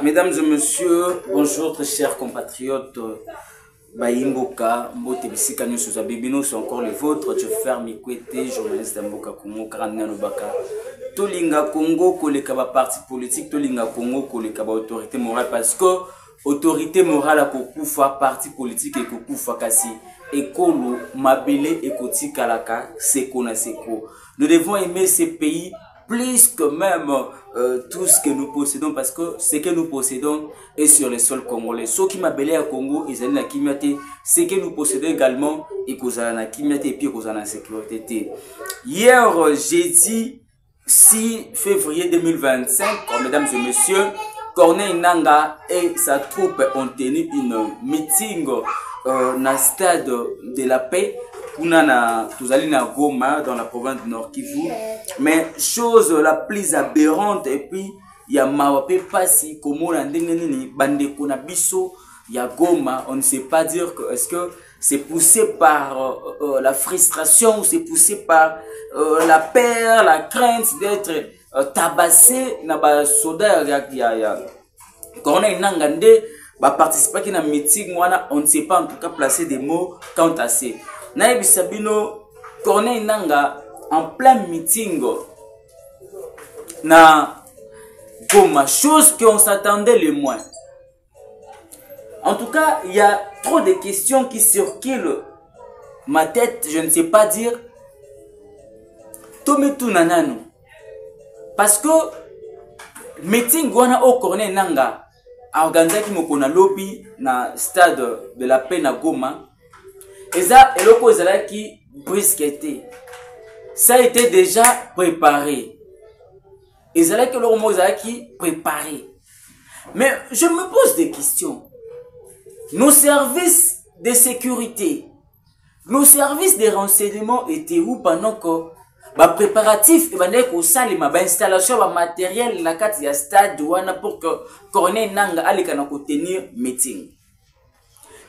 Mesdames et messieurs, bonjour très chers compatriotes. Baimboka, Mbote Bisika News sur Abibino, c'est encore le vôtre. Je ferme Ikwete, journaliste d'Amboka Congo, Karanano Baka. Tolinga Congo, koleka ba parti politique, Tolinga Congo, koleka ba autorité morale, parce que autorité morale a kokufa, parti politique et kokufa kasi. Ekolo, Mabele, Ekoti Kalaka, Seko na Seko. Nous devons aimer ces pays plus que même tout ce que nous possédons, parce que ce que nous possédons est sur le sol congolais. Ceux qui m'appellent à Congo, ils ont la kimité. Ce que nous possédons également, ils ont la kimité et puis ils ont la sécurité. Hier, jeudi 6 février 2025, mesdames et messieurs, Corneille Nangaa et sa troupe ont tenu une meeting dans le stade de la paix. Nous allons à Goma, dans la province du Nord Kivu. Mais chose la plus aberrante, et puis il y a Mawapé Passi, Komo Landengenini, Bande Konabiso, il y a Goma. On ne sait pas dire que est-ce que c'est poussé par la frustration ou c'est poussé par la peur, la crainte d'être tabassé na ba soda ya Corneille Nangaa va participer à une meeting. On ne sait pas en tout cas placer des mots quant à ça. Naïbi Sabino, Corneille Nangaa en plein meeting na Goma, chose qu'on s'attendait le moins. En tout cas, il y a trop de questions qui circulent ma tête, je ne sais pas dire. Tometu nanano. Parce que meeting wana au Corneille Nangaa a organisé qui mokona lobby na stade de la paix na Goma. Et ça, qui brisqueté. Ça a été déjà préparé. Et ça, qui préparé. Mais je me pose des questions. Nos services de sécurité, nos services de renseignement étaient où pendant que les préparatifs et les installations, les matériel, la carte de stade pour que Corneille Nangaa allait tenir meeting.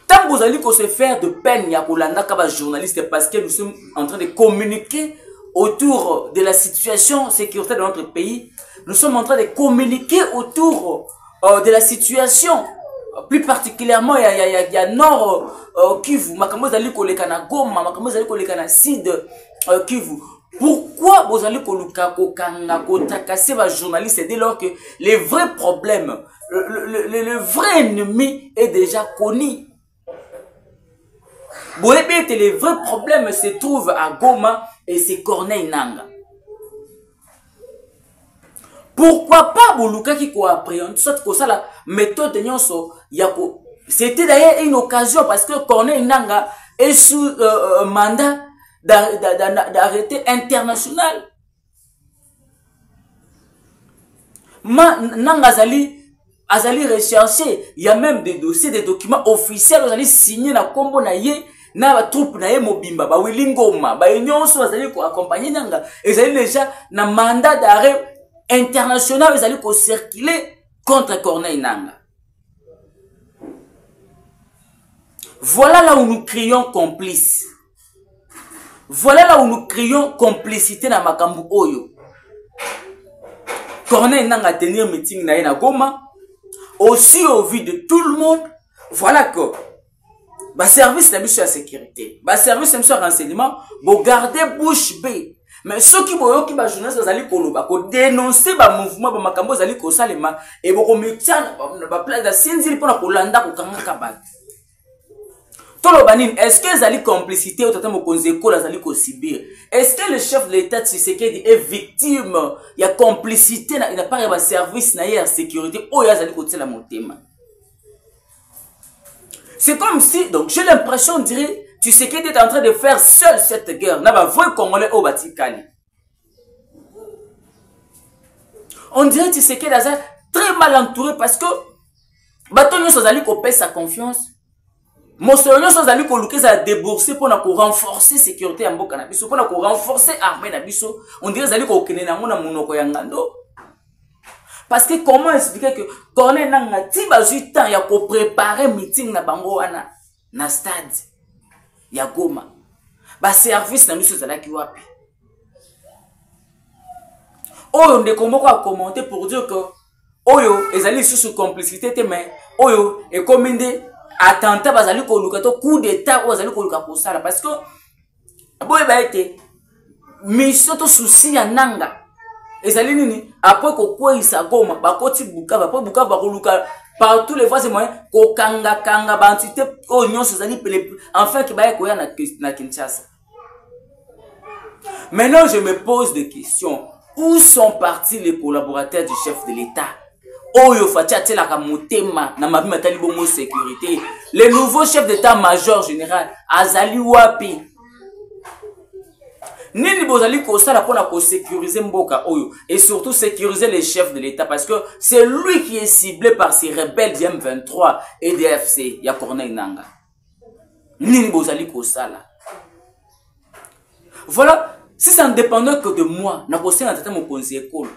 Tant que vous allez se faire de peine, il y a des journalistes parce que nous sommes en train de communiquer autour de la situation sécuritaire de notre pays. Nous sommes en train de communiquer autour de la situation. Plus particulièrement, il y a Nord Kivu, Makambo Zali Kolekana Goma, Makambo Zali Kolekana Sid Kivu. Pourquoi vous allez casser les journalistes dès lors que les vrais problèmes, le vrai ennemi est déjà connu? Les vrais problèmes se trouvent à Goma et c'est Corneille Nangaa. Pourquoi pas Boluka qui a appréhendé soit que ça la méthode de Nyonso Yako. C'était d'ailleurs une occasion parce que Corneille Nangaa est sous mandat d'arrêté international. Nangaa Azali recherché, il y a même des dossiers, des documents officiels, Azali signé na kombo na ye. Na ba troupe na ye mobimba ba wilingoma ba nyonso bazali ko accompagner Nangaa ezali déjà na mandat d'arrêt international ezali ko circuler contre Corneille Nangaa. Voilà là où nous crions complice. Voilà là où nous crions complicité na makambu oyo. Corneille Nangaa tenir meeting na ye na Goma aussi au vu de tout le monde. Voilà que bah service de la sécurité, bah service de renseignement, vous gardez bouche bée. Mais ceux qui voient qui bah journalistes zali koloba, ko dénoncer bah mouvement bah makambo zali ko salema et vous communiquer bah place de sinzili pour la kolanda ko kanga kabat. Tolo banin, est-ce que zali complicité au tata mokonze ko la zali ko sibir? Est-ce que le chef de l'État Tshisekedi est victime? Il y a complicité, il n'a pas bah service na ya sécurité. Oh ya zali ko tsela motema. C'est comme si, donc j'ai l'impression, on dirait, tu sais qu'il est en train de faire seul cette guerre. N'a pas vrai Congolais au Batikali. On dirait, tu sais qu'il est très mal entouré parce que, Batonio Sozali ko paie sa confiance. Monsonio Sozali ko luke sa débourser pour renforcer sécurité en Boka Nabiso, pour renforcer l'armée Nabiso. On dirait Zali ko kene na mona monoko yangando. Parce que comment expliquer que Corneille Nangaa ti bazu temps ya ko préparer meeting na bango wana na stade ya Goma. Ba service na miso zala ki wapi. Oyo de komoko a commenté pour dire que Oyo ezali sous complicité te mais Oyo et comme inde attentat bazali ko luka to coup d'état ou bazali ko luka ko sala parce que boye ba été mission to souci ya nanga ezali nini après ko kwisa Goma ba koti Bukavu après Bukavu ba ko luka par tous les voies et moyens ko kanga ba entité o nyonso ezali pele enfin ki ba ko ya na Kinshasa. Maintenant je me pose des questions. Où sont partis les collaborateurs du chef de l'État? Oyo fatia tela ka motema na mabi matali bongo sécurité. Le nouveau chef d'état-major général azali wapi? Nini bozali ko sala pona ko sécuriser mboka oyo et surtout sécuriser les chefs de l'État parce que c'est lui qui est ciblé par ces rebelles du M23 et des FC ya Corneille Nangaa. Nini bozali ko sala? Voilà, si ça ne dépendait que de moi, na conseil en mon conseiller école,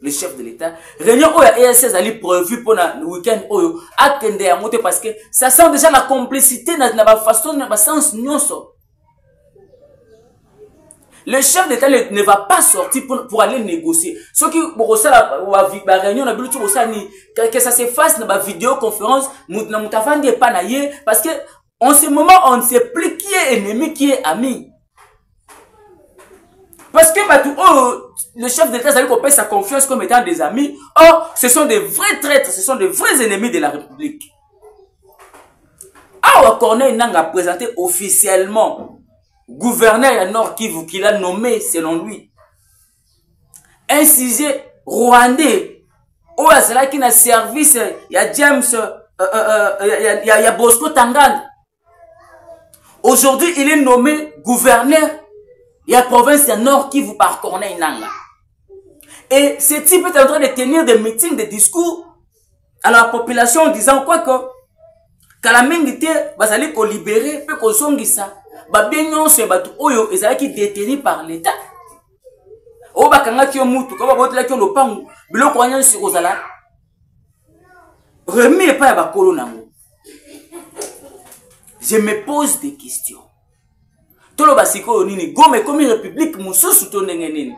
le chef de l'État, réunion oya ESS ali prévu pour le week-end oyo akende ya monter parce que ça sent déjà la complicité na façon na sens nyonso. Le chef d'État ne va pas sortir pour aller négocier. Ce qui pour ça la réunion na bilutu ça ni que ça se fasse dans la vidéoconférence na mutafandi pas na ye parce que en ce moment on ne sait plus qui est ennemi qui est ami. Parce que le chef d'État a paye sa confiance comme étant des amis. Or, ce sont des vrais traîtres, ce sont des vrais ennemis de la République. Alors, Corneille Nangaa a présenté officiellement gouverneur à Nord Kivu qu'il a nommé selon lui. Un sujet rwandais. Oh, c'est là qu'il a service, il y a James, il y a Bosco Tangana. Aujourd'hui, il est nommé gouverneur. Il y a province du Nord qui vous par Corneille Nangaa. Et ce type est en train de tenir des meetings, des discours à la population en disant quoi que Kalamengite bazali ko libérer pe ko songisa ba benyo se batu oyo ezali ki détenu par l'État. O bakanga ki mutu ko ba botela ki lopangu biloko anya si kozala remis pas ba kolo nango. Je me pose des questions. Tolo basiko nini Goma comme république mususu to ndenge nini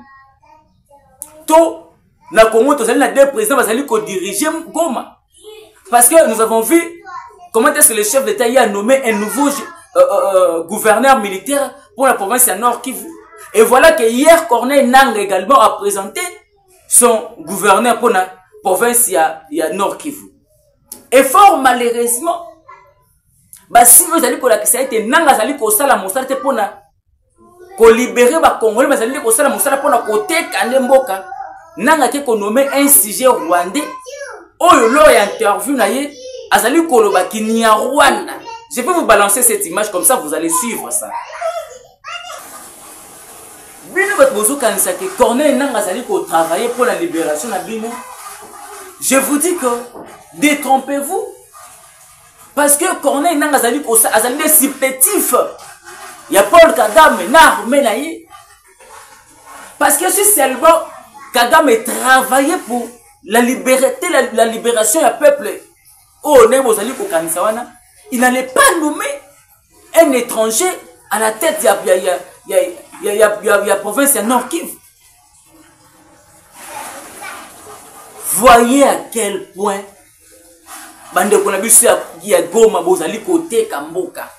to na Congo to zali na deux présidents bazali ko diriger Goma parce que nous avons vu comment est-ce que le chef d'État y a nommé un nouveau gouverneur militaire pour la province du Nord Kivu et voilà que hier Corneille Nangaa également a présenté son gouverneur pour la province ya Nord Kivu et fort malheureusement si vous allez pour la question, Nangaa allez pour ça la monstre pour na ko libérer ba Congolais, mais allez pour ça la monstre pour na côté Kanemboka. Nangaa qui ko nommé un sujet rwandais. Oh yo y interview na ye, azali ko loba ki ni a Rwanda. Je peux vous balancer cette image comme ça vous allez suivre ça. Bino bat bozo kanisa que Corneille Nangaa azali ko travailler pour la libération na bino. Je vous dis que détrompez-vous. Parce que Corneille Nangaa azali des supplétifs. Il y a Paul Kagame na armé na ye. Parce que si seulement Kagame travaillait pour la liberté, la libération du peuple. Oh, il n'allait pas nommer un étranger à la tête de la province de Nord Kivu. Voyez à quel point bande ko na biso ya Goma bozali côté Kamboka.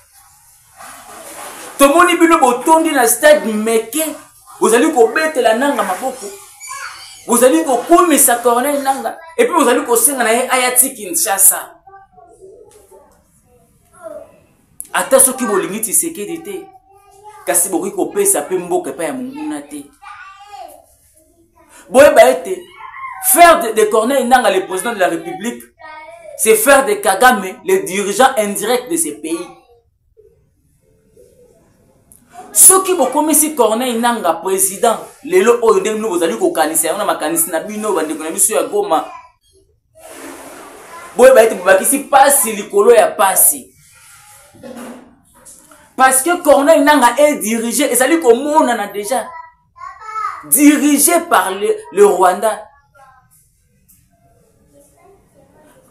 Tomoni bino botondi na stade Meke, bozali ko betela Nangaa maboko. Bozali ko komisa Corneille Nangaa et puis bozali ko senga na ye ayati Kinshasa. Ata soki bolingi Tshisekedi te. Kasi boki ko pesa pe mboka pa ya munguna te. Boye ba ete faire de Corneille Nangaa le président de la République, c'est faire de Kagame le dirigeant indirect de ces pays. Ceux qui vont comme si Corneille Nangaa président, les lots au début vous allez au canisi, on a ma canisi na bino, bande ko na biso ya Goma. Boye ba ete bobakisi pasi likolo ya pasi. Parce que Corneille Nangaa est dirigé, et ça lui comme on en a déjà dirigé par le Rwanda.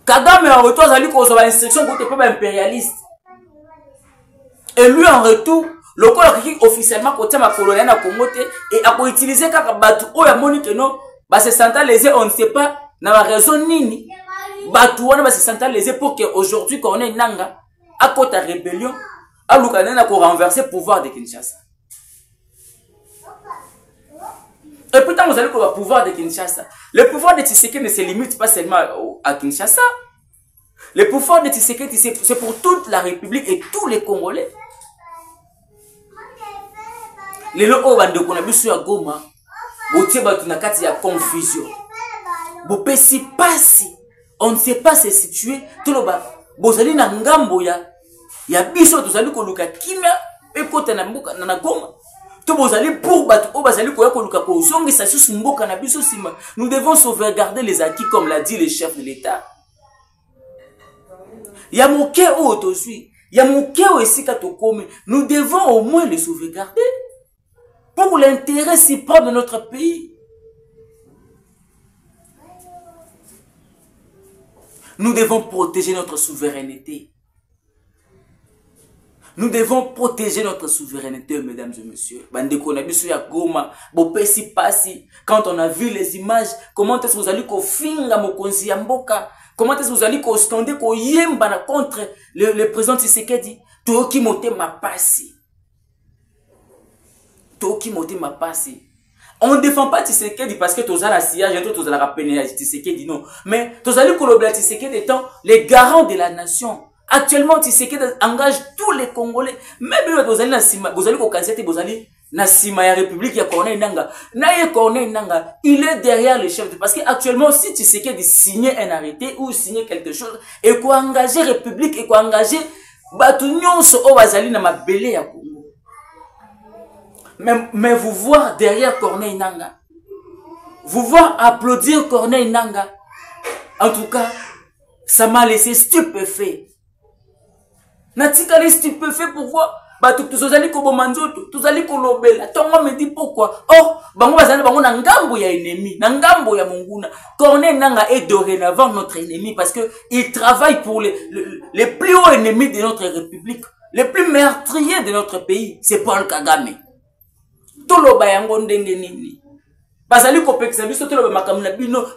Kagame en retour, ça lui cause une instruction pour le peuple impérialiste. Et lui en retour, le corps qui officiellement côté ma coloniale na Congo et a pour utiliser kaka batu o ya moni que non se centraliser, on ne sait pas, na la raison nini, Batouana se centraliser pour qu'aujourd'hui, quand on est Nanga, à côté de la rébellion, à l'Ukraine, pour renverser le pouvoir de Kinshasa. Et pourtant, vous allez pour le pouvoir de Kinshasa. Le pouvoir de Tshisekedi ne se limite pas seulement à Kinshasa. Le pouvoir de Tshisekedi, c'est pour toute la République et tous les Congolais. Les lots de Konabisu à Goma, il y a confusion. On ne sait pas se situer. Tout le bas, Bozali na ngambo ya biso, tozali koluka kimia, et kote na mboka na Goma. Tout bozali pour batu, bazali koya koluka kozongi sa susu mboka na biso sima. Nous devons sauvegarder les acquis comme l'a dit le chef de l'État. Ya moke o tozui, ya moke o esika tokome. Nous devons au moins les sauvegarder pour l'intérêt si propre de notre pays. Nous devons protéger notre souveraineté. Nous devons protéger notre souveraineté, mesdames et messieurs. Quand on a vu les images, comment est-ce que vous allez finga mokonzi ya mboka? Comment est-ce que vous allez scander contre le président Tshisekedi? Toki mote ma pasi. Toki mote ma pasi. On ne défend pas Tshisekedi parce que tous la sillage, tous la rappeler Tshisekedi, non. Mais tous les Kolobla Tshisekedi étant les garants de la nation. Actuellement, Tshisekedi engage tous les Congolais. Même vous allez Nassima ya République ya Corneille Nanga. Naye Corneille Nanga, il est derrière le chef. Parce qu'actuellement, si Tshisekedi signait un arrêté ou signait quelque chose, et quoi engager République, et quoi engager Batunion so Obazali na mabele ya Congo. Mais vous voir derrière Corneille Nanga, vous voir applaudir Corneille Nanga, en tout cas, ça m'a laissé stupéfait. Natika les stupéfait pour voir, tous allez comme manzoto, tous allez comme l'obéla. Toi, me dit pourquoi. Oh, bango bazali bango na ngambo ya ennemi, na ngambo ya monguna. Corneille Nanga est dorénavant notre ennemi parce que il travaille pour les plus hauts ennemis de notre République, les plus meurtriers de notre pays. C'est Paul Kagame.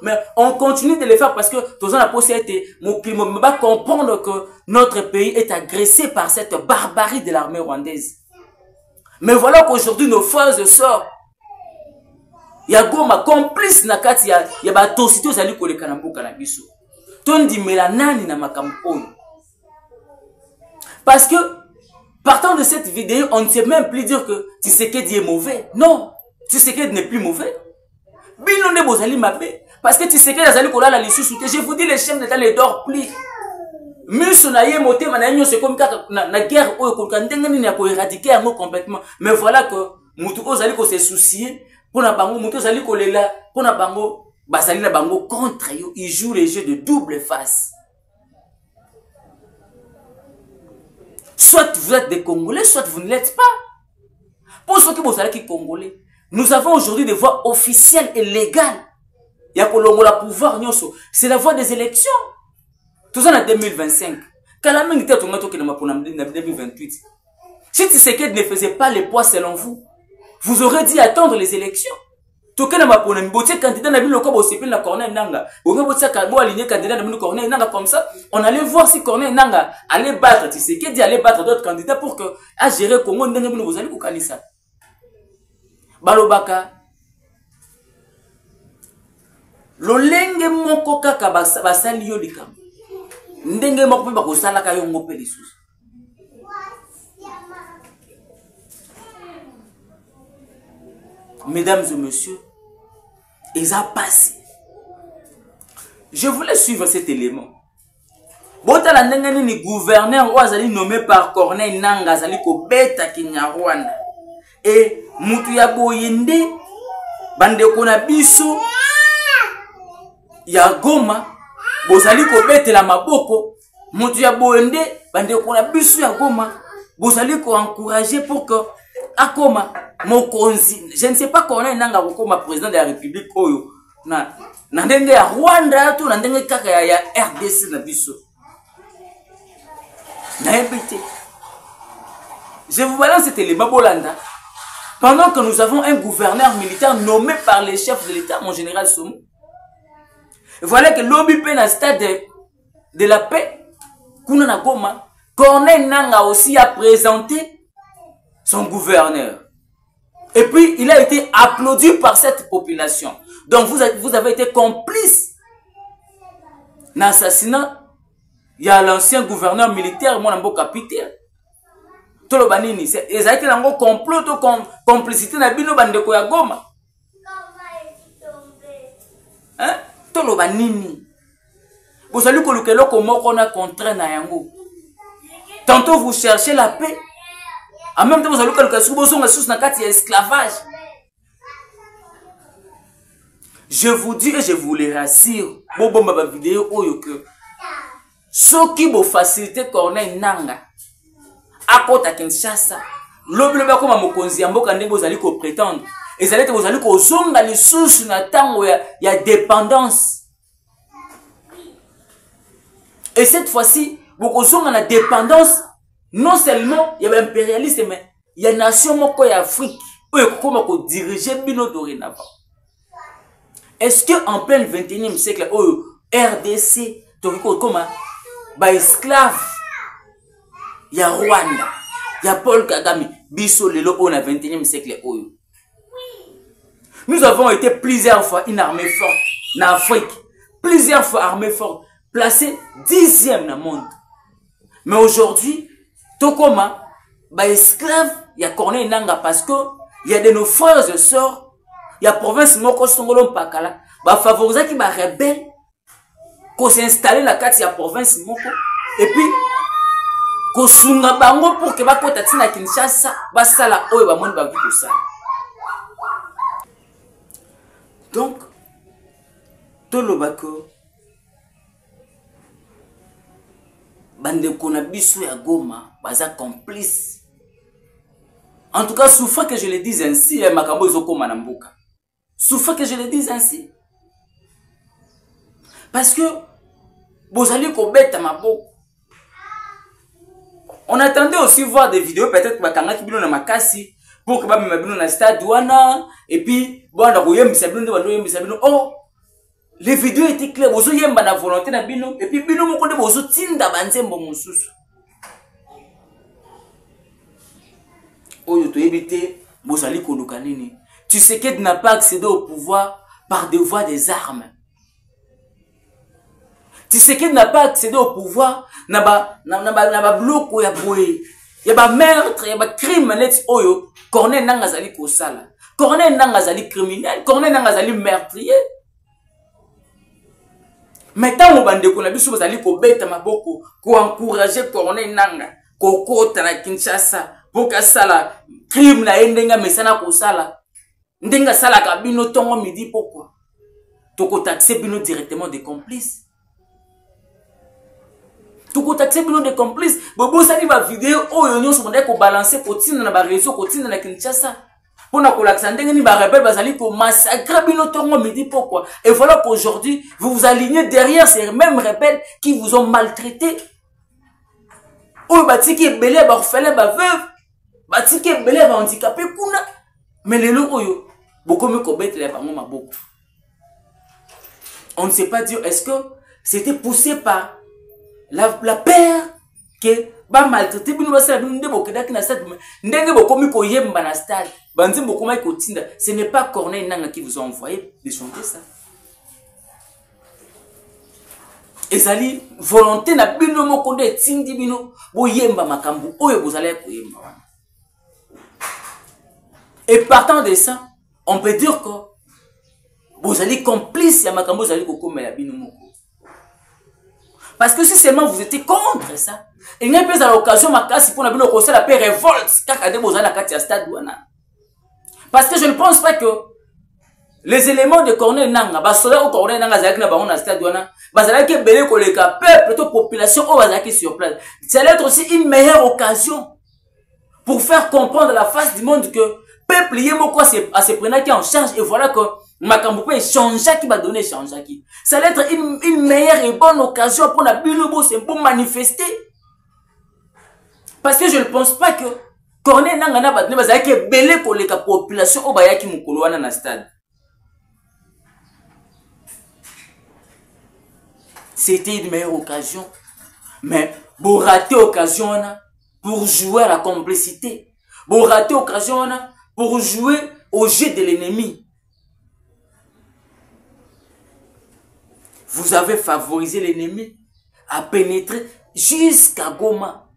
Mais on continue de le faire parce que tous on a possibilité de comprendre que notre pays est agressé par cette barbarie de l'armée rwandaise. Mais voilà qu'aujourd'hui nos frères et sœurs, il y a Goma complice na kati ya ba tosito zali koleka na mboka na biso. Tondi melanani na makampo. Parce que partant de cette vidéo, on ne sait même plus dire que Tshisekedi est mauvais. Non, Tshisekedi n'est plus mauvais. Binone bozali mabe. Parce que Tshisekedi azali kolala lisusu te. Je vous dis, les chefs d'État les dort plus. Musu na ye moté mananyo c'est comme na guerre oyo kolka ndengeni na ko éradiquer yango complètement. Mais voilà que mutu ozali ko se soucier pour na bango mutu ozali kolela pour na bango bazali na bango contre yo. Ils jouent les jeux de double face. Soit vous êtes des Congolais, soit vous ne l'êtes pas. Pour ceux qui vous savez qui Congolais, nous avons aujourd'hui des voies officielles et légales. Il y a la pouvoir, c'est la voie des élections. Tout ça en 2025. Quand la main était en 2028. Si Tshisekedi ne faisait pas les poids selon vous, vous aurez dit attendre les élections. Tout cas, candidat n'a vu le corps au la Corneille Nanga. Corneille Nanga comme ça. On allait voir si Corneille Nanga allait battre Tshisekedi, allait battre d'autres candidats pour que à gérer comment vous allez vous ça. Balobaka. Lolenge moko kaka basali yo likam. Ndenge moko ba ko sala ka yo ngope lisusu. Mesdames et messieurs, ils ont passé. Je voulais suivre cet élément. Bota la ndenge ni gouverneur oazali nommé par Corneille Nanga azali ko beta Kinyarwanda. Et mutu ya boyende bande kona biso ya Goma bozali ko betela maboko mutu ya boyende bande kona biso ya Goma bozali ko encourager pour que akoma mokonzi. Je ne sais pas Corneille Nanga kokoma président de la République oyo na ndenge ya Rwanda to na ndenge kaka ya RDC na biso. Na ébité. Je vous balance cet élément Bolanda. Pendant que nous avons un gouverneur militaire nommé par les chefs de l'État, mon général Somo. Voilà que l'Obi dans le stade de la paix, Kuna Goma, Corneille Nanga aussi a présenté son gouverneur. Et puis, il a été applaudi par cette population. Donc, vous avez été complice dans l'assassinat. Il y a l'ancien gouverneur militaire, mon ambo capitaine. Tout le banini, c'est exactement un complot, complicité na bino bandeko ya Goma. Hein? Tout le banini. Vous allez que le comment on a contraint na yango. Tantôt vous cherchez la paix. En même temps vous allez que le sous na kati esclavage. Je vous dis et je vous le rassure, bon ma vidéo oyo que ceux qui vont faciliter Corneille Nanga à côté de Kinshasa, l'objet comme à Mokonzi Amboka ndenge vous allez ko prétendre, et ça allez vous allez ko zonga les sources na tango ya dépendance. Et cette fois-ci, vous zonga la dépendance non seulement il y a impérialiste mais il y a nation moko ya Afrique oyo comment ko diriger bino dorénavant. Est-ce que en plein 21e siècle oyo RDC comme ba esclave ya Rwanda ya Paul Kagame biso lelo on a 21e siècle oyo. Nous avons été plusieurs fois une armée forte en Afrique, plusieurs fois armée forte, placée 10e dans le monde. Mais aujourd'hui, tout comme ba esclave ya Corneille Nanga parce que il y a de nos frères et sœurs, il y a province moko songolo pakala ba favoriser qui ba rebelle ko s'installer la carte ya province moko et puis ko sunga bango pour que ba kota tina Kinshasa ba sala oyo ba moni ba viko ça. Donc to lo bako bande kona biso ya Goma baza complice. En tout cas, souffre que je le dise ainsi, makambo ezoko manambuka. Souffre que je le dise ainsi. Parce que vous allez kobeta maboko. On attendait aussi voir des vidéos peut-être bakanga ki bino na makasi pour que ba mema bino na stade wana et puis bon na koyembisa bino ndeba yembisa bino. Oh, les vidéos étaient claires, bozo yemba na volonté na bino et puis bino moko nde bozo tinda banzembo mosusu. Tu sais que tu n'as pas accédé au pouvoir par devoir des armes. Tu sais que tu n'as pas accédé au pouvoir na ba bloco ya boye. Ya ba meurtre, ya ba crime net oyo. Corneille Nanga zali kosala. Corneille Nanga zali criminel, Corneille Nanga zali meurtrier. Maintenant on bande ko na biso bazali ko beta maboko ko encourager Corneille Nanga ko kota na Kinshasa. Boka sala crime na endenga mesana ko sala ndenga sala ka bino tongo midi pourquoi toko taxer bino directement des complices toko taxer bino des complices bobo sali ba vidéo oyo nyonso monde ko balancer ko tina na ba réseau ko tina na Kinshasa pona ko laksa ndenge ni ba rebelle bazali ko massacrer bino tongo midi pourquoi et voilà qu'aujourd'hui vous vous alignez derrière ces mêmes rebelles qui vous ont maltraité oyo batiki belé ba orphelin ba veuve batiki belé ba handicapé kuna mais les lelo oyo bokomi ko betle bango maboko. On ne sait pas dire est-ce que c'était poussé par la peur que ba maltraité bino ba sala bino nde bokedaki na stade ndenge bokomi ko yemba na stade banzi bokoma ko tinda. Ce n'est pas Corneille Nanga qui vous a envoyé de chanter ça. Ezali volonté na bino moko nde tindi bino bo yemba makambu oyo bozala ko yemba wana. Et partant de ça, on peut dire que vous allez complice ya makambo vous allez kokomela bino moko. Parce que si seulement vous étiez contre ça, il n'y a pas l'occasion makasi pour na bino ko la paix révolte kaka de bozala kati ya stade wana. Parce que je ne pense pas que les éléments de Corneille Nanga, basola ou Corneille Nanga zalaki na bango na stade wana, bazalaki belé koleka peuple plutôt population ou bazalaki sur place. Ça allait être aussi une meilleure occasion pour faire comprendre à la face du monde que peuple yemoko à se prendre en charge et voilà que makambo peut changer qui va donner changer qui. Ça allait être une meilleure et bonne occasion pour la bilobo c'est pour manifester. Parce que je ne pense pas que Corneille Nangaa na bato ne bazalaki ebele koleka population oyo bayaki mokolo wana na stade. C'était une meilleure occasion. Mais vous ratez l'occasion pour jouer à la complicité. Vous ratez l'occasion pour jouer au jeu de l'ennemi. Vous avez favorisé l'ennemi à pénétrer jusqu'à Goma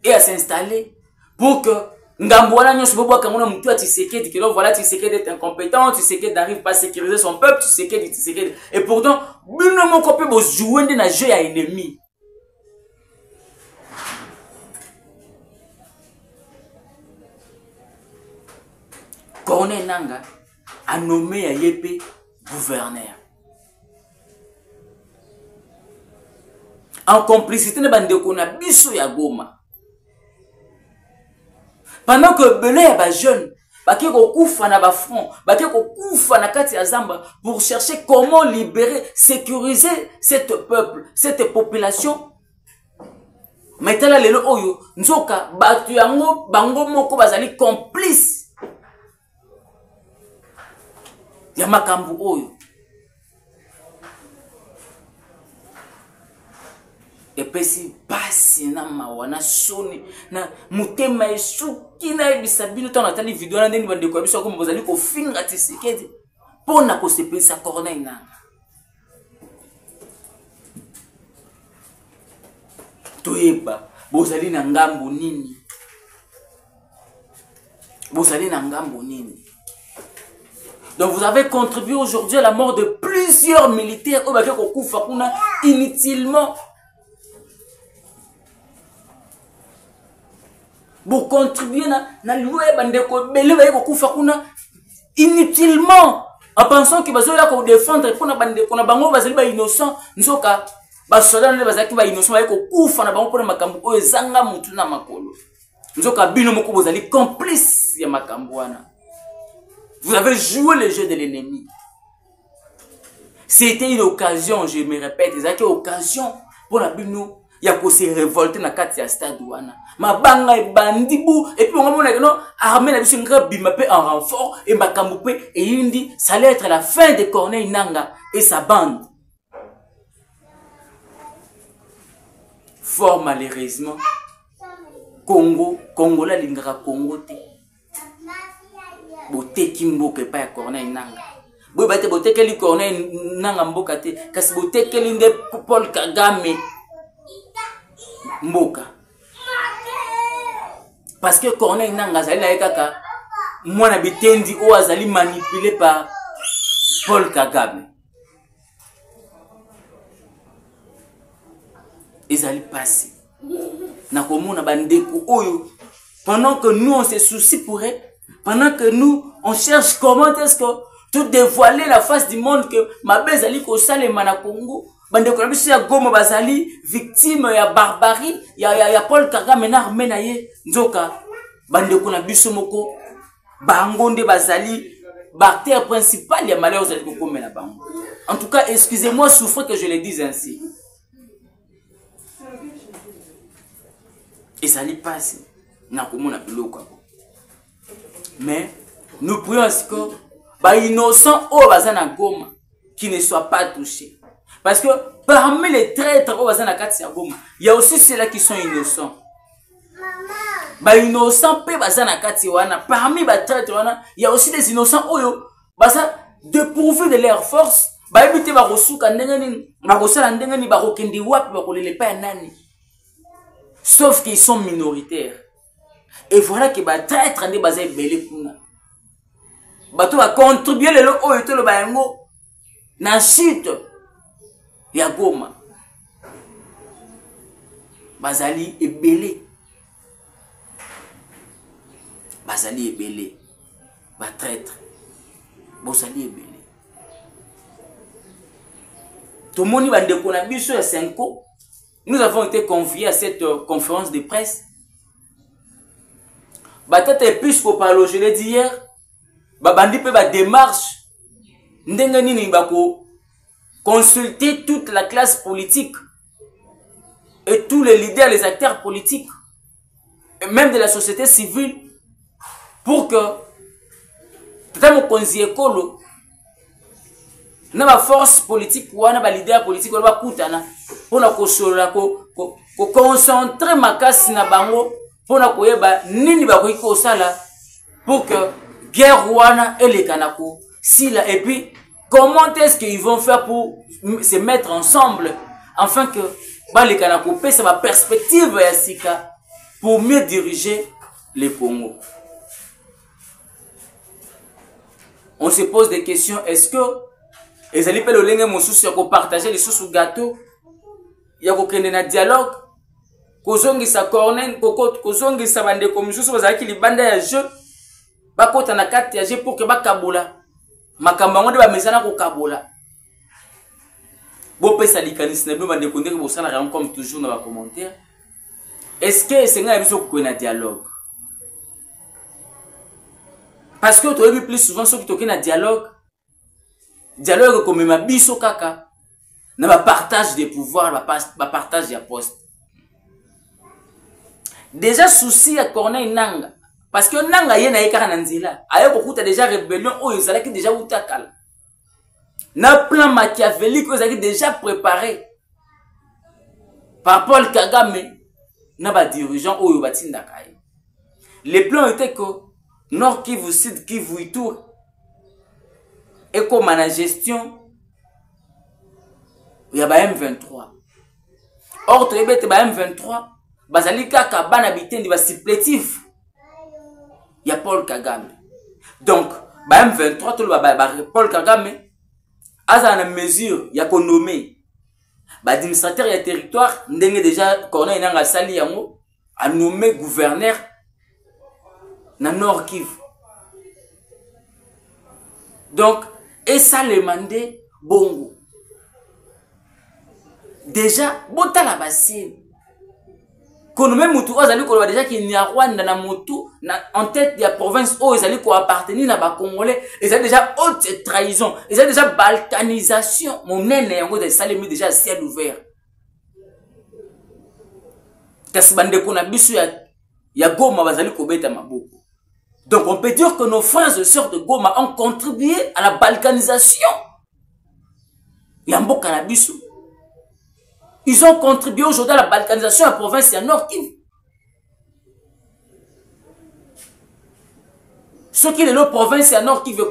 et à s'installer pour que Ngambouana nyonso bobo kamona mutu Tshisekedi que voilà Tshisekedi est incompétent, Tshisekedi n'arrive pas à sécuriser son peuple, Tshisekedi et pourtant bino moko pe bo jouer na jeu ya ennemi. Corneille Nangaa a nommé à Yépé gouverneur. En complicité de bandeko na biso ya Goma. Pendant que belé ya ba jeune, baki ko kufa na ba front, baki ko kufa na kati ya zamba pour chercher comment libérer, sécuriser cet peuple, cette population. Maintenant lelo oyo nzoka batu yango bango moko bazali complice. Ya makambu oyo. Et puis si basi na mawana soni na mutema esuki na ebisabino tana tali video na ndeni bandeko ya biso ko bozali ko finga Tshisekedi pona ko sepelisa Corneille Nangaa. Toyeba bozali na ngambo nini? Bozali na ngambo nini? Donc vous avez contribué aujourd'hui à la mort de plusieurs militaires au baki ko kufa kuna inutilement. Vous contribuez na loué bandeko belé baki ko kufa kuna inutilement en pensant que bazoya ko défendre pour na bandeko na bango bazali ba innocent nzoka ba soldat ne bazaki ba innocent baki ko kufa na bango pour makambo oyo zanga mutu na makolo nzoka bino moko bozali complice ya makambo wana. Vous avez joué le jeu de l'ennemi. C'était une occasion, je me répète, c'était une occasion pour la bino ya ko se révolter na kati ya stade wana. Mabanga e bandibu et puis on mona que non armée na biso ngra bima pe en renfort et makambo pe et indi ça allait être la fin de Corneille Nangaa et sa bande. Fort malheureusement Congolais lingara Congo te. Boteki mboka pa ya Corneille Nangaa. Boy bate boteki Corneille Nangaa mboka te kasi boteki nde Paul Kagame mboka. Parce que Corneille Nangaa azali na kaka mwana bitendi o azali manipulé par Paul Kagame. Ezali passé. Na komona bandeko oyo pendant que nous on se soucie pour eux, pendant que nous on cherche comment est-ce que tout dévoiler la face du monde que mabe ezali ko salema na Congo. Bandeko na biso ya Goma bazali victime ya barbarie ya Paul Kagame na armée na ye nzoka bandeko na biso moko bango nde bazali bactère principal ya malheur ezali ko komela bango. En tout cas, excusez-moi souffrir que je le dise ainsi. Et ça n'y passe na komona biloko. Mais nous prions à ce que ba innocent au bazana Goma qui ne soit pas touché. Parce que parmi les traîtres au bazana kati ya Goma, il y a aussi ceux-là qui sont innocents. Ba innocents pe bazana kati wana, parmi ba traîtres wana, il y a aussi des innocents oyo basa dépourvus de leur force, ba ebite ba rosuka ndengeni, ba kosala ndengeni ba kokendi wapi ba kolele pa nani. Sauf qu'ils sont minoritaires. Et voilà que ba traître ande bazay belé kuna. Bato va contribuer le oyo to le bayango na chute ya Goma. Bazali ebele. Bazali ebele. Ba traître. Bozali ebele. Tout le monde va découvrir biso ya 5 ans. Nous avons été conviés à cette conférence de presse. Batata épiscopal, je l'ai dit hier, babandi pe ba démarche ndenge nini bako consulter toute la classe politique et tous les leaders, les acteurs politiques même de la société civile, pour que tata mokonzi ekolo na ba force politique wana ba leader politique wana bakutana pona kosolola ko concentrer makasi na bango pona koyeba nini bakoki kosala pour que guerre wana elekana ko sila, et puis comment est-ce qu'ils vont faire pour se mettre ensemble afin que balekana ko pesa ba perspective ya sika pour mieux diriger le Congo. On se pose des questions. Est-ce que les alliés peuvent le mosusu ya ko partager les sous gâteau, ya ko kende na dialogue, kozongi sa corner, kozongi sa bande ko mosusu bazaki libanda ya jeu, bakota na kati ya jeu pour que bakabola makamba ngo de ba mesana ko kabola. Bo pesa likanisi na bande ko ndeke bo sala comme toujours dans les commentaires. Est-ce que c'est nga biso ko na dialogue? Parce que tu as vu plus souvent ceux qui toquent dans dialogue comme ma biso kaka, na partage des pouvoirs, ba partage des postes. Déjà souci à Corneille Nanga, parce que Nanga yena yeka na nzela, ayo kokuta déjà rébellion o yozala ki déjà utakala. Na plan machiavélique ozaki déjà préparé par Paul Kagame na ba dirigeant o yo batinda kai. Les plans étaient que Nord Kivu, Sud Kivu et tout, et comme la gestion, il y a M23. Or, tu es M23, bazali kaka ban habitant de supplétif. Il y a Paul Kagame. Donc, M23, tout le Paul Kagame, à la mesure, il y a qu'on nommé, administrateur et territoire, ndenge déjà, Corneille Nanga Sali Yango, a nommé gouverneur na Nord Kivu. Donc, et ça le mandé bongo. Déjà, bota la bassine. Qu'on même moutou, ozali ko déjà qui n'y a Rwanda na moutou en tête de la province où ils allaient appartenir na ba Congolais, ils avaient déjà haute trahison, ils avaient déjà balkanisation. Mon nene yango de salemi déjà à ciel ouvert. Kasi bande ko na bisu ya Goma bazali ko beta maboko. Donc on peut dire que nos frères et sœurs de Goma ont contribué à la balkanisation. Yambo Kanabisu. Ils ont contribué aujourd'hui à la balkanisation de la province de Nord Kivu. Ce qui est la province de Nord Kivu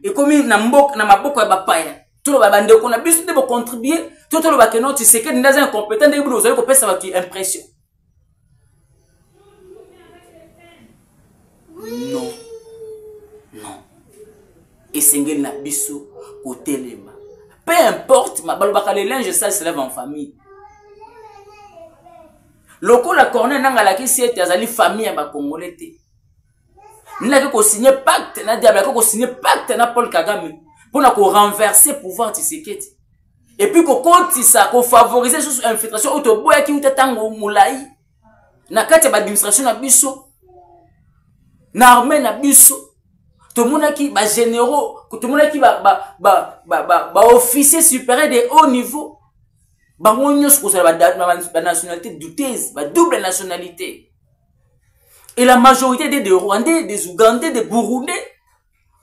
est comme Nambok, Namaboko et Bapaya. Tout le bande qu'on a besoin de contribuer. Tout le bande que tu sais que nous sommes incompétents, vous avez compris ça va être impression. Non. Non. Et c'est ce na biso côté lema. Peu importe, ma balbaka les linges ça se lève en famille. Loko la corne nanga la ki siete azali famille ba congolais te. N'a ko signer pacte na diable ko signer pacte na Paul Kagame pour na ko renverser pouvoir Tshisekedi. Et puis ko konti ça ko favoriser sous infiltration auto boya ki utetango mulai. Na kati ba administration na biso. Na armée na biso. Tout le monde qui ba généraux, tout le monde qui ba officier supérieur de haut niveau. Ba wonyos ko sala ba nationalité douteuse, ba double nationalité. Et la majorité des Rwandais, des Ougandais, des Burundais,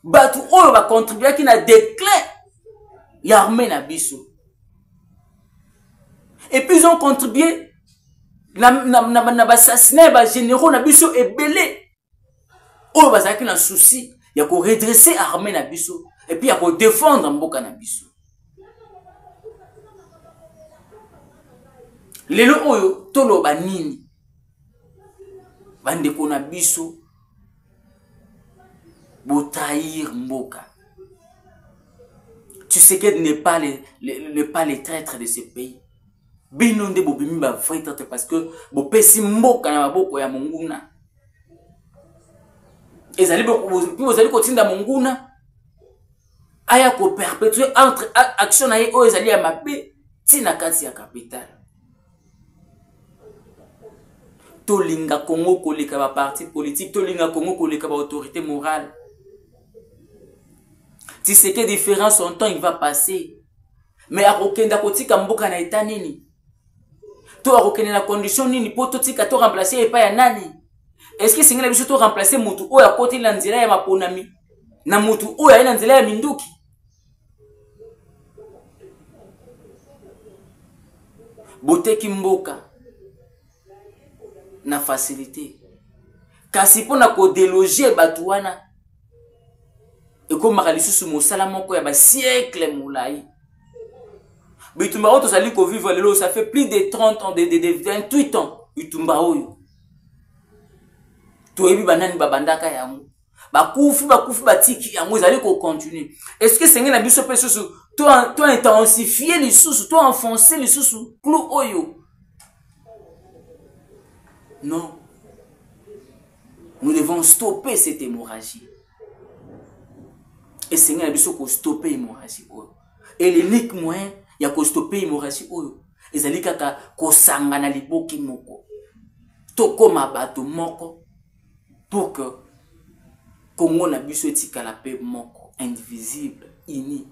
ba tout on va contribuer qui na déclin l'armée na biso. Et puis ils ont contribué na assassiner ba généraux na biso et belé. Oh bazaki na souci, il y a qu'on redresser l'armée na biso et puis il y a qu'on défendre mboka na biso. Lelo oyo tolo banini bande ko na biso bo trahir mboka. Tu sais que n'est pas les traîtres de ce pays. Binonde bo bimi ba vrai traître parce que bo pesi mboka na maboko ya monguna. Et ça vous allez continuer dans mon gouna. Aya ko perpétuer entre action na o ezali ya mabe tina kati ya capital. Tolinga Congo koleka ba parti politique, tolinga Congo koleka ba autorité morale. Tu sais que différents son temps il va passer. Mais a kokenda kotika mboka na eta nini? To a kokenda na condition nini po totika to remplacer epa ya nani? Est-ce que c'est que biso to remplacer mutu oyo akoti na nzela ya maponami na mutu oyo ayi na nzela ya minduki? Boteki mboka na facilité. Kasi pona ko déloger batu wana ekomaka lisusu mosala moko ya ba siècle molai. Bitumba oyo tozali ko vivre lelo, ça fait plus de 30 ans, de 28 ans. Bitumba oyo toyebi banani babandaka yango bakufi batiki yango ezali ko continuer. Est-ce que sengena biso pe susu to intensifier lisusu, to enfoncer lisusu clou oyo? Non. Nous devons stopper cette hémorragie. Et sengena biso ko stopper hémorragie oyo. Et l'unique moyen ya ko stopper hémorragie oyo ezali kaka ko sangana liboki moko. To koma bato moko pour que Congo na biso etikala pe moko, indivisible, uni.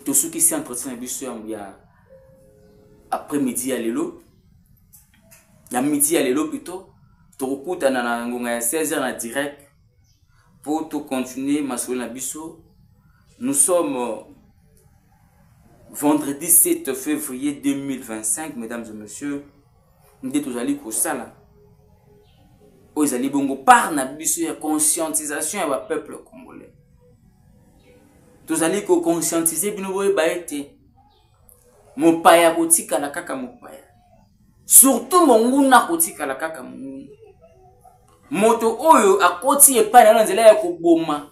Tout ce qui s'est entretenu na biso ya après-midi à lelo, ya midi à lelo plutôt, tokuta na ngonga ya 16h na direct pour tout continuer masolo na biso. Nous sommes vendredi 7 février 2025, mesdames et messieurs. Nous sommes tous sala. Ozali bongo par na biso ya conscientisation ya peuple congolais. Tozali ko conscientiser bino boye baete. Mopaya kotika la kaka mopaya. Surtout monguna kotika la kaka monguna. Moto oyo akoti epa na nzela ya koboma.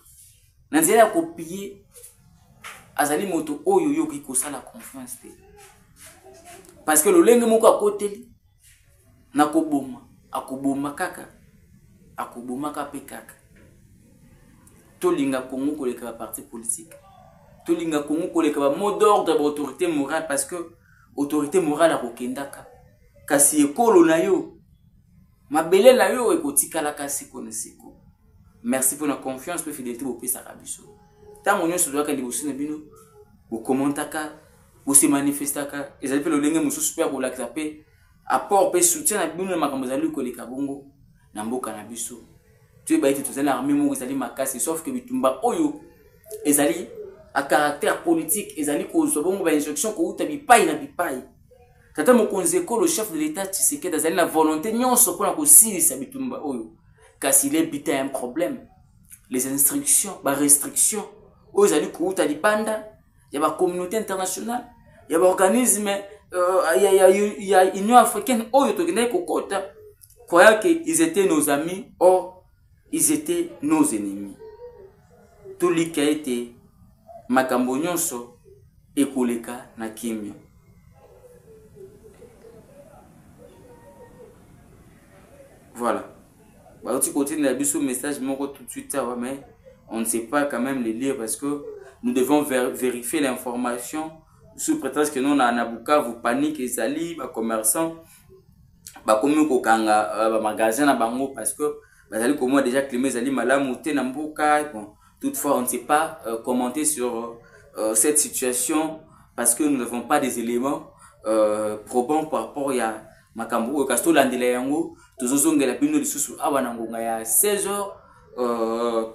Na nzela ya kopier. Azali moto oyo yoki kosala confiance te. Parce que le lenge moko akoteli na koboma, akoboma kaka, akoboma kape kaka. Tolinga Congo koleka parti politique. Tolinga Congo koleka ba mot d'ordre ba autorité morale, parce que autorité morale akokendaka. Kasi ekolo na yo, mabele na yo ekotikala kasi konesiko. Merci pour la confiance pour fidélité au pesa kabiso. Tango nyonso doka liboso na bino, bo commentaka, bo se manifestaka, ezali pe lo lenge mususu pe ko lakisa pe apport pe soutien na bino na makambo zali koleka bongo na mboka na biso. Tu ba ite tozali armée moko ezali makasi, sauf que bitumba oyo ezali à caractère politique, ezali ko zo bongo ba instruction ko uta bipai na bipai. Tata mokonzi ko le chef de l'état Tshisekedi ezali na volonté nyonso pona ko silisa bitumba oyo. Kasi il est un problème. Les instructions, les restrictions, aux alliés kouta lipanda, il y a la communauté internationale, il y a l'organisme, il y a l'Union africaine, oh, il y a kokota, croyant qu'ils étaient nos amis, or ils étaient nos ennemis. Tout ce qui a été makambo nyonso ekoleka na kimia. Voilà. Bah, tu continues à biso message tout de suite, mais on ne sait pas quand même les lire parce que nous devons vérifier l'information sous prétexte que nous, na Bukavu, panique et sali, les commerçants, comme kokanga magasin na bango parce que bazali comme moi déjà climé zali malamuté na mboka. Bon, toutefois on ne sait pas commenter sur cette situation parce que nous n'avons pas des éléments probants par rapport à makambo o kasto landela yango tozozongela bino lisusu awa na ngonga ya 16h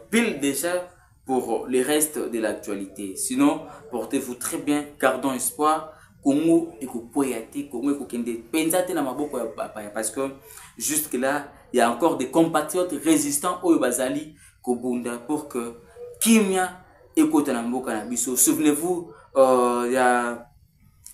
pile déjà pour le reste de l'actualité. Sinon portez-vous très bien, gardons espoir. Congo ekopoyate, Congo ekokende penzate na maboko ya papa parce que jusque là il y a encore des compatriotes résistants au bazali kobunda pour que kimia ekota na mboka na biso. Souvenez-vous il y a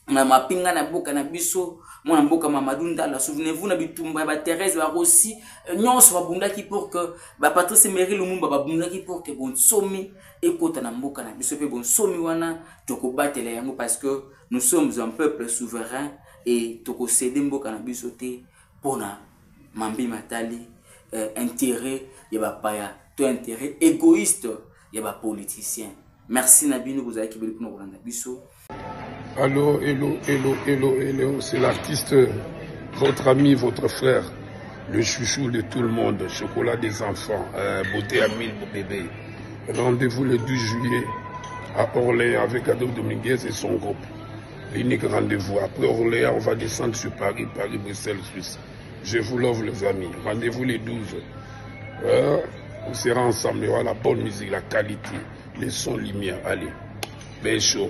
na mapinga na boka na biso mona mboka Mamadou Ndala. Souvenez-vous na bitumba ba Thérèse ba Rossi nyonso babundaki pour que ba Patrice Emery Lumumba babundaki pour que bon somi ekota na mboka na biso pe bon somi wana tokobatela yango parce que nous sommes un peuple souverain et toko céder mboka na biso te pona mambi matali intérêt ya ba paya to intérêt égoïste ya ba politicien. Merci Nabino vous avez kibeli pour nous biso. Allô, hello, c'est l'artiste, votre ami, votre frère, le chouchou de tout le monde, chocolat des enfants, beauté à 1000 bébés. Rendez-vous le 12 juillet à Orléans avec Adolphe Dominguez et son groupe. L'unique rendez-vous. Après Orléans, on va descendre sur Paris, Paris, Bruxelles, Suisse. Je vous l'offre, les amis. Rendez-vous les 12. On sera ensemble. Il y aura la bonne musique, la qualité, les sons, lumière. Allez, belle chaud.